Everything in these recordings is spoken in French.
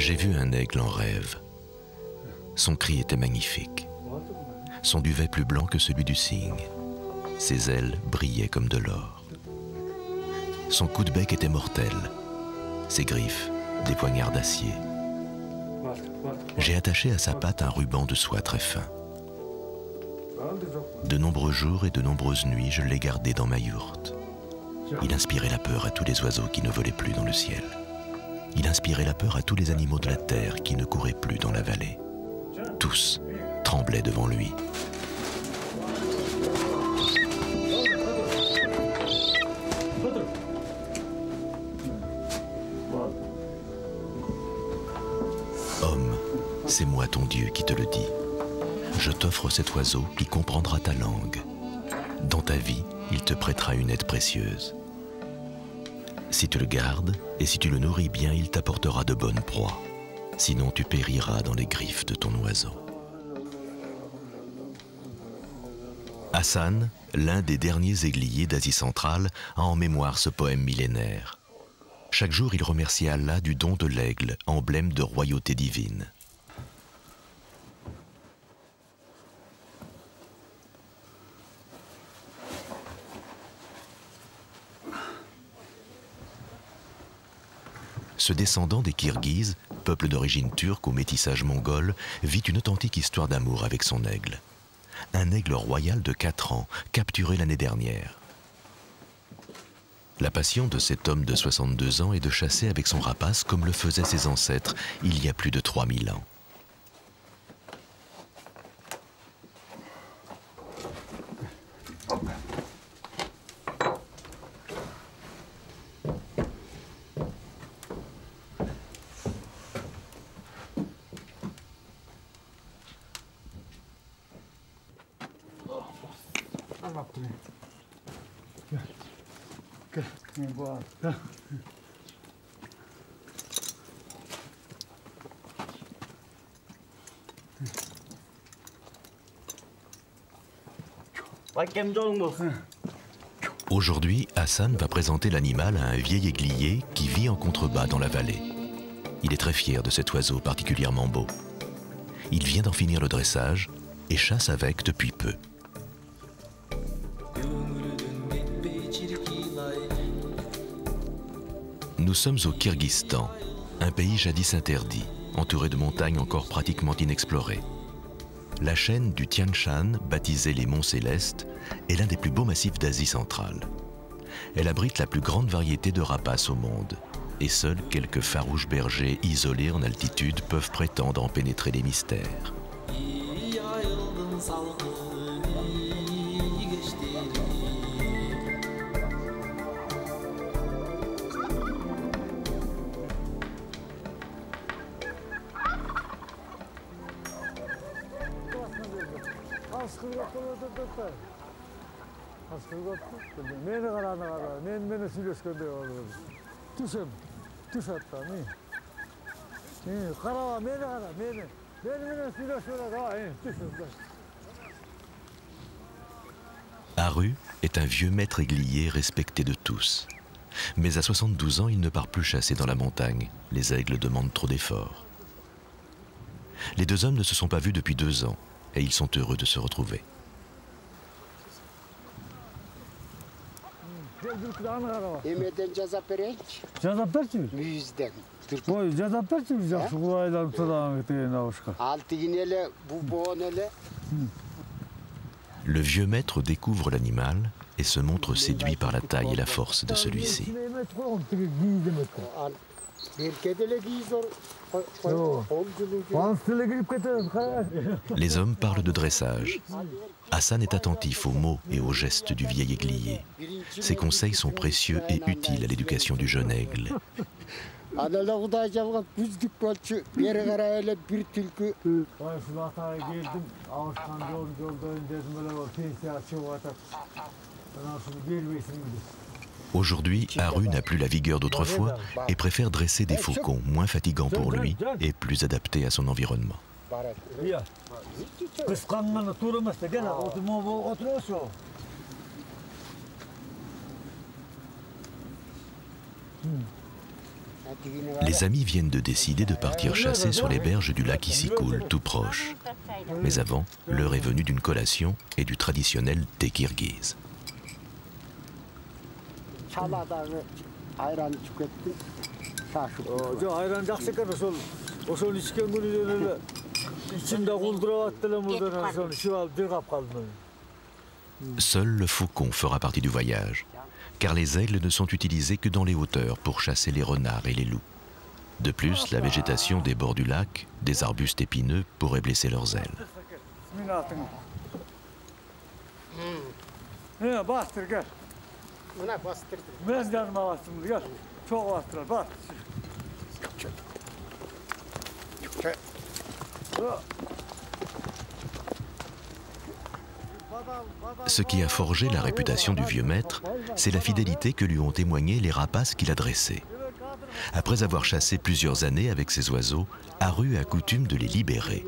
J'ai vu un aigle en rêve. Son cri était magnifique. Son duvet plus blanc que celui du cygne. Ses ailes brillaient comme de l'or. Son coup de bec était mortel. Ses griffes, des poignards d'acier. J'ai attaché à sa patte un ruban de soie très fin. De nombreux jours et de nombreuses nuits, je l'ai gardé dans ma yourte. Il inspirait la peur à tous les oiseaux qui ne volaient plus dans le ciel. Il inspirait la peur à tous les animaux de la terre qui ne couraient plus dans la vallée. Tous tremblaient devant lui. Homme, c'est moi ton Dieu qui te le dis. Je t'offre cet oiseau qui comprendra ta langue. Dans ta vie, il te prêtera une aide précieuse. Si tu le gardes et si tu le nourris bien, il t'apportera de bonnes proies. Sinon, tu périras dans les griffes de ton oiseau. Hassan, l'un des derniers aiguilliers d'Asie centrale, a en mémoire ce poème millénaire. Chaque jour, il remercie Allah du don de l'aigle, emblème de royauté divine. Ce descendant des Kirghizes, peuple d'origine turque au métissage mongol, vit une authentique histoire d'amour avec son aigle. Un aigle royal de 4 ans, capturé l'année dernière. La passion de cet homme de 62 ans est de chasser avec son rapace comme le faisaient ses ancêtres il y a plus de 3000 ans. Aujourd'hui, Hassan va présenter l'animal à un vieil aiguillier qui vit en contrebas dans la vallée. Il est très fier de cet oiseau particulièrement beau. Il vient d'en finir le dressage et chasse avec depuis peu. Nous sommes au Kirghizistan, un pays jadis interdit, entouré de montagnes encore pratiquement inexplorées. La chaîne du Tian Shan, baptisée les Monts Célestes, est l'un des plus beaux massifs d'Asie centrale. Elle abrite la plus grande variété de rapaces au monde, et seuls quelques farouches bergers isolés en altitude peuvent prétendre en pénétrer les mystères. Haru est un vieux maître aiguillier respecté de tous. Mais à 72 ans, il ne part plus chasser dans la montagne. Les aigles demandent trop d'efforts. Les deux hommes ne se sont pas vus depuis 2 ans et ils sont heureux de se retrouver. Le vieux maître découvre l'animal et se montre séduit par la taille et la force de celui-ci. Les hommes parlent de dressage. Hassan est attentif aux mots et aux gestes du vieil aiguillier. Ses conseils sont précieux et utiles à l'éducation du jeune aigle. Aujourd'hui, Haru n'a plus la vigueur d'autrefois et préfère dresser des faucons moins fatigants pour lui et plus adaptés à son environnement. Les amis viennent de décider de partir chasser sur les berges du lac Issykoul, tout proche. Mais avant, l'heure est venue d'une collation et du traditionnel thé kirghize. Seul le faucon fera partie du voyage, car les aigles ne sont utilisés que dans les hauteurs pour chasser les renards et les loups. De plus, la végétation des bords du lac, des arbustes épineux, pourrait blesser leurs ailes. Ce qui a forgé la réputation du vieux maître, c'est la fidélité que lui ont témoigné les rapaces qu'il a dressés. Après avoir chassé plusieurs années avec ces oiseaux, Aru a coutume de les libérer.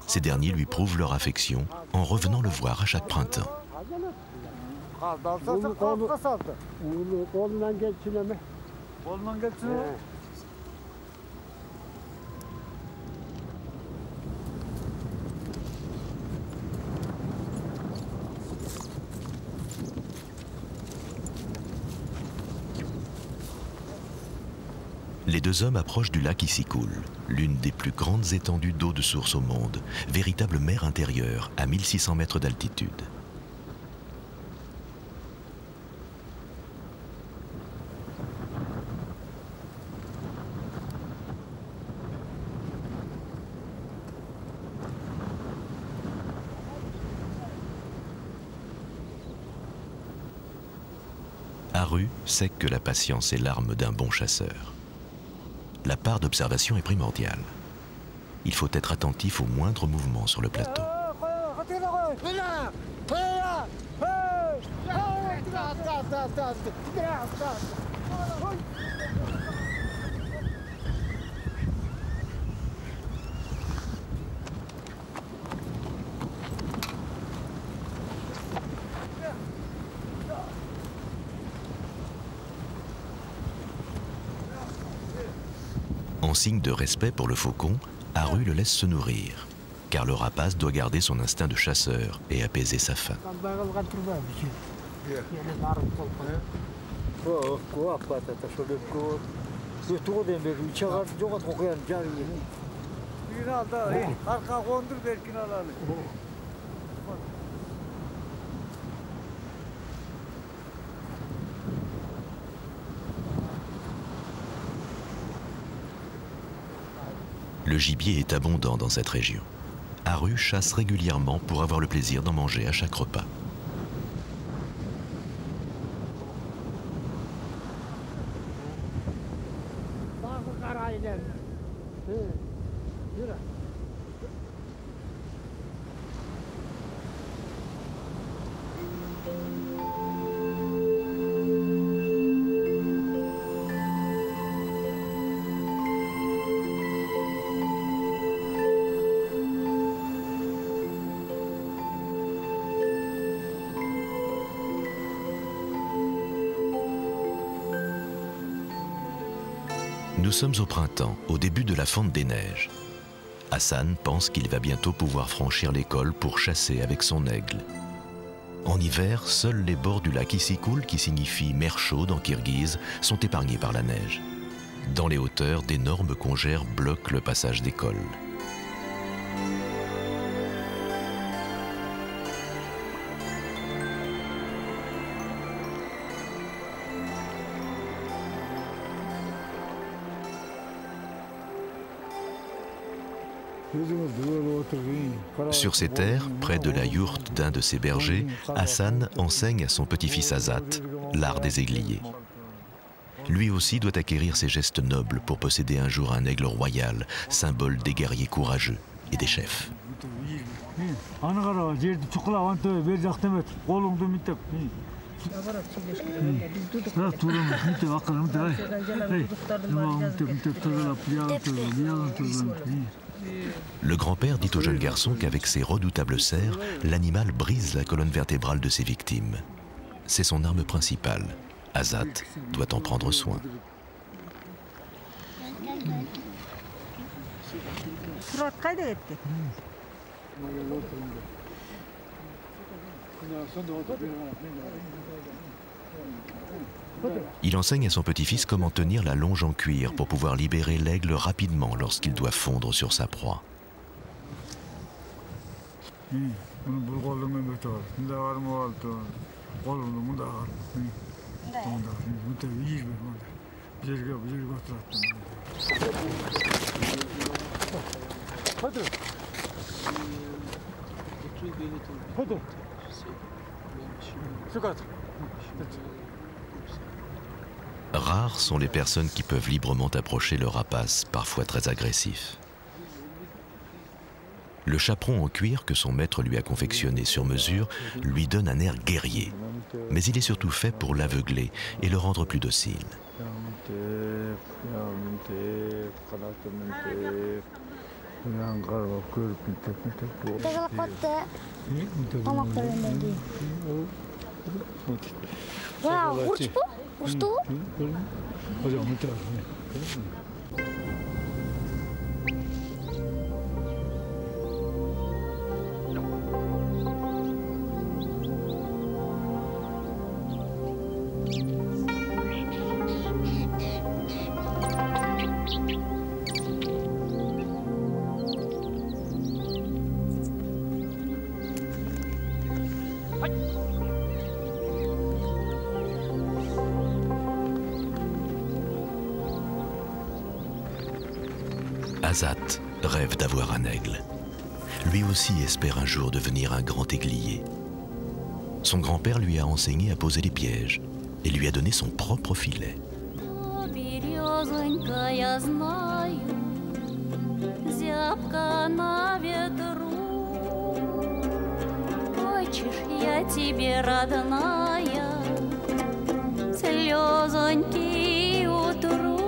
Ces derniers lui prouvent leur affection en revenant le voir à chaque printemps. Les deux hommes approchent du lac Issykoul, l'une des plus grandes étendues d'eau de source au monde, véritable mer intérieure à 1600 mètres d'altitude. Aru sait que la patience est l'arme d'un bon chasseur. La part d'observation est primordiale. Il faut être attentif aux moindres mouvements sur le plateau. En signe de respect pour le faucon, Aru le laisse se nourrir, car le rapace doit garder son instinct de chasseur et apaiser sa faim. Le gibier est abondant dans cette région. Aru chasse régulièrement pour avoir le plaisir d'en manger à chaque repas. Nous sommes au printemps, au début de la fonte des neiges. Hassan pense qu'il va bientôt pouvoir franchir les cols pour chasser avec son aigle. En hiver, seuls les bords du lac Issykoul, qui signifie mer chaude en kirghize, sont épargnés par la neige. Dans les hauteurs, d'énormes congères bloquent le passage des cols. Sur ces terres, près de la yourte d'un de ses bergers, Hassan enseigne à son petit-fils Azat l'art des aiguilliers. Lui aussi doit acquérir ces gestes nobles pour posséder un jour un aigle royal, symbole des guerriers courageux et des chefs. Le grand-père dit au jeune garçon qu'avec ses redoutables serres, l'animal brise la colonne vertébrale de ses victimes. C'est son arme principale. Azat doit en prendre soin. Il enseigne à son petit-fils comment tenir la longe en cuir pour pouvoir libérer l'aigle rapidement lorsqu'il doit fondre sur sa proie. Rares sont les personnes qui peuvent librement approcher le rapace, parfois très agressif. Le chaperon en cuir que son maître lui a confectionné sur mesure lui donne un air guerrier. Mais il est surtout fait pour l'aveugler et le rendre plus docile. Azat rêve d'avoir un aigle. Lui aussi espère un jour devenir un grand aiglier. Son grand-père lui a enseigné à poser les pièges et lui a donné son propre filet. Я знаю, зябко на ветру. Хочешь, я тебе родная, слезоньки утру.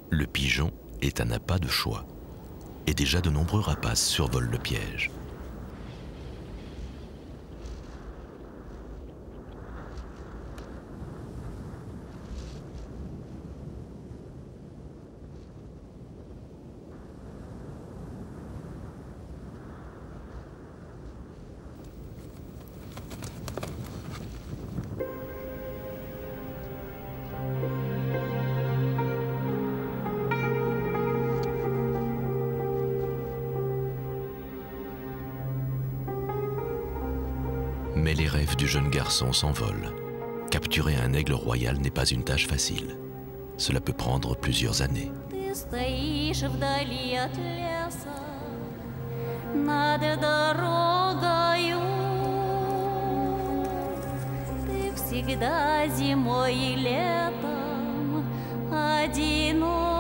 Le pigeon est un appât de choix, et déjà de nombreux rapaces survolent le piège. Mais les rêves du jeune garçon s'envolent. Capturer un aigle royal n'est pas une tâche facile. Cela peut prendre plusieurs années. Ты стоишь вдали от леса, над дорогою. Ты всегда зимой и летом одинокая.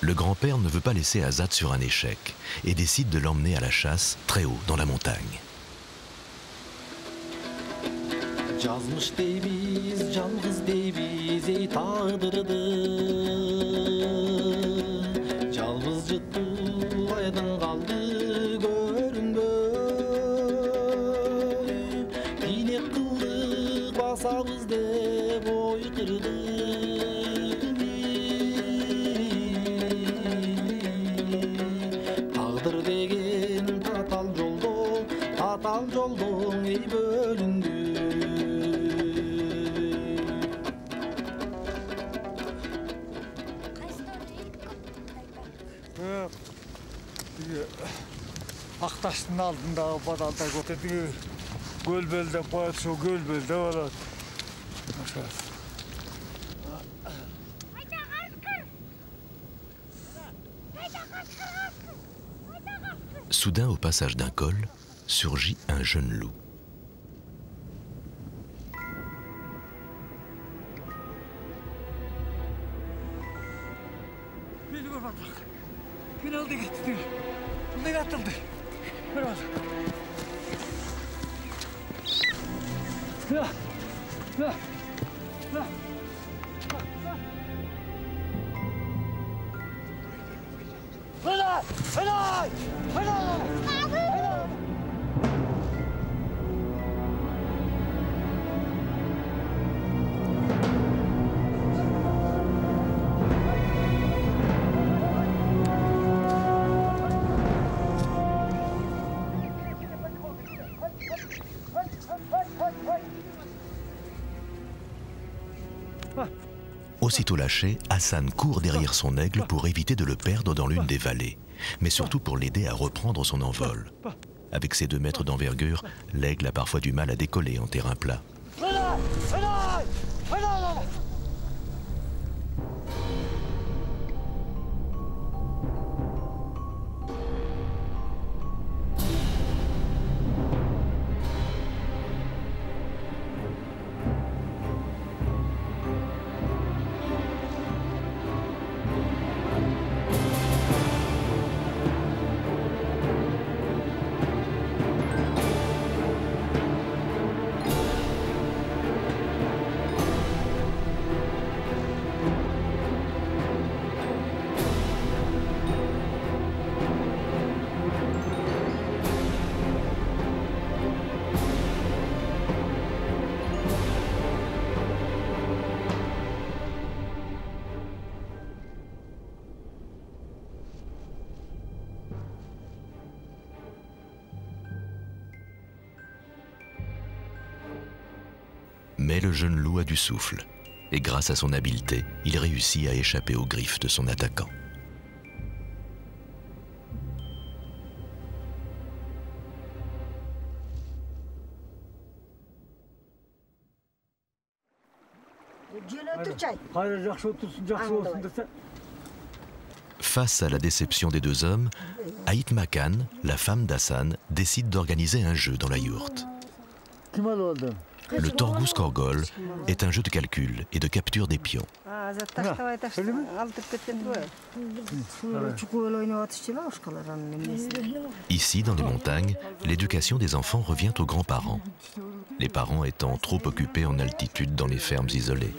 Le grand-père ne veut pas laisser Azad sur un échec et décide de l'emmener à la chasse très haut dans la montagne. Жазмыш дейбиз, жалгыз дейбиз, эй тагдырды. Жалгыз жытту айдын калды көрүнбөй. Тилек кылдык басабыз деп ойкырды. Тагдыр деген татал жолдон эй бөлүндү. Ақташтың алдындағы бадалда көтеді, көлбелде қояды, сол көлбелде болады. Soudain, au passage d'un col, surgit un jeune loup. Aussitôt lâché, Hassan court derrière son aigle pour éviter de le perdre dans l'une des vallées, mais surtout pour l'aider à reprendre son envol. Avec ses 2 mètres d'envergure, l'aigle a parfois du mal à décoller en terrain plat. Mais le jeune loup a du souffle, et grâce à son habileté, il réussit à échapper aux griffes de son attaquant. Face à la déception des 2 hommes, Aït Makan, la femme d'Hassan, décide d'organiser un jeu dans la yourte. Le Torgus Korgol est un jeu de calcul et de capture des pions. Ici, dans les montagnes, l'éducation des enfants revient aux grands-parents, les parents étant trop occupés en altitude dans les fermes isolées.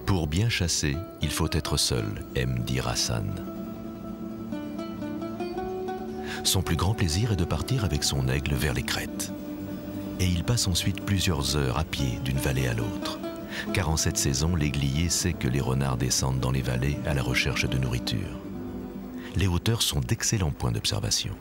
Pour bien chasser, il faut être seul, aime dire Hassan. Son plus grand plaisir est de partir avec son aigle vers les crêtes. Et il passe ensuite plusieurs heures à pied d'une vallée à l'autre. Car en cette saison, l'aiglier sait que les renards descendent dans les vallées à la recherche de nourriture. Les hauteurs sont d'excellents points d'observation.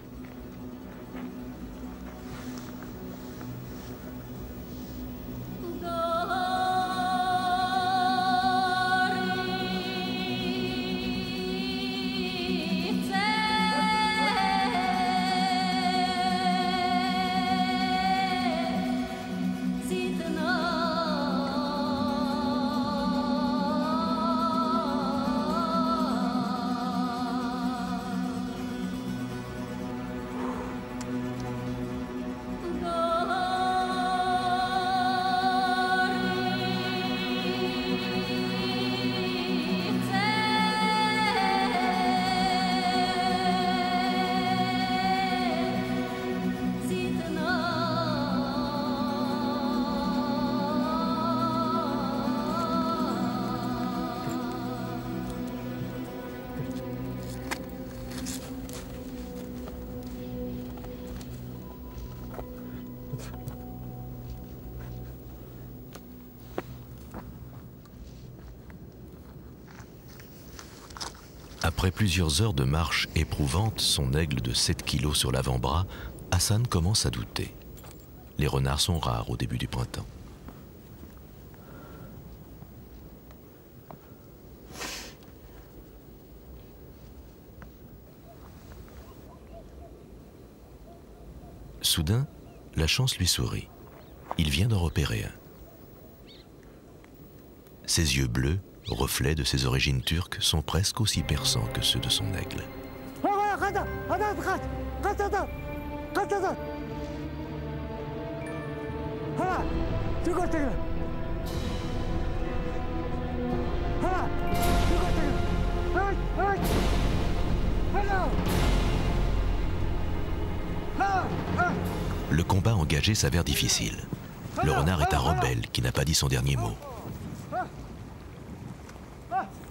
Après plusieurs heures de marche éprouvante, son aigle de 7 kilos sur l'avant-bras, Hassan commence à douter. Les renards sont rares au début du printemps. Soudain, la chance lui sourit. Il vient d'en repérer un. Ses yeux bleus, reflets de ses origines turques, sont presque aussi perçants que ceux de son aigle. Le combat engagé s'avère difficile. Le renard est un rebelle qui n'a pas dit son dernier mot.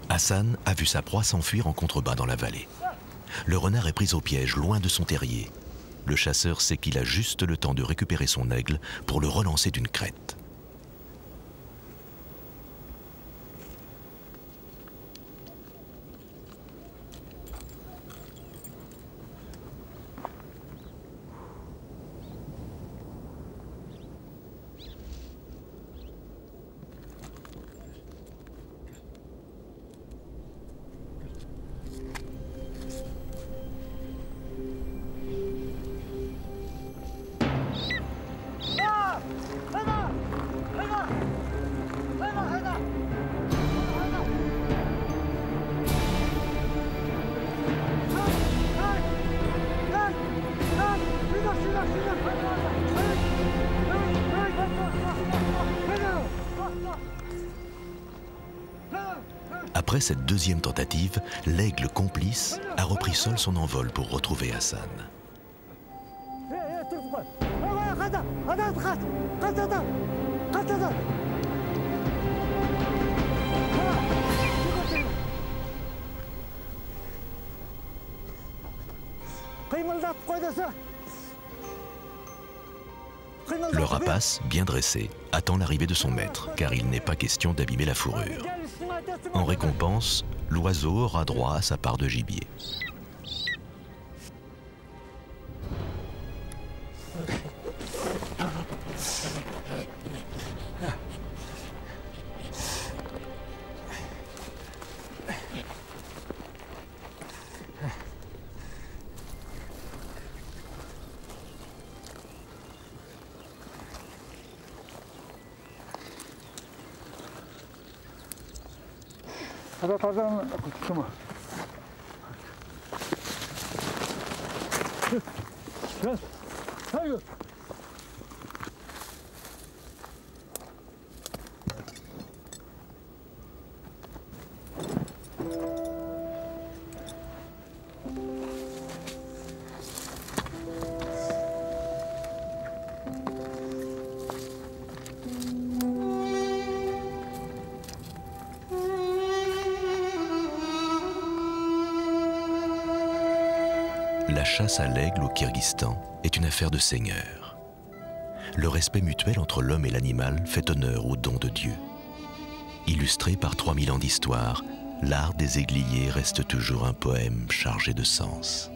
Hassan a vu sa proie s'enfuir en contrebas dans la vallée. Le renard est pris au piège, loin de son terrier. Le chasseur sait qu'il a juste le temps de récupérer son aigle pour le relancer d'une crête. Après cette deuxième tentative, l'aigle complice a repris seul son envol pour retrouver Hassan. Le rapace, bien dressé, attend l'arrivée de son maître, car il n'est pas question d'abîmer la fourrure. En récompense, l'oiseau aura droit à sa part de gibier. La chasse à l'aigle au Kyrgyzstan est une affaire de seigneur. Le respect mutuel entre l'homme et l'animal fait honneur au don de Dieu. Illustré par 3000 ans d'histoire, l'art des aigliers reste toujours un poème chargé de sens.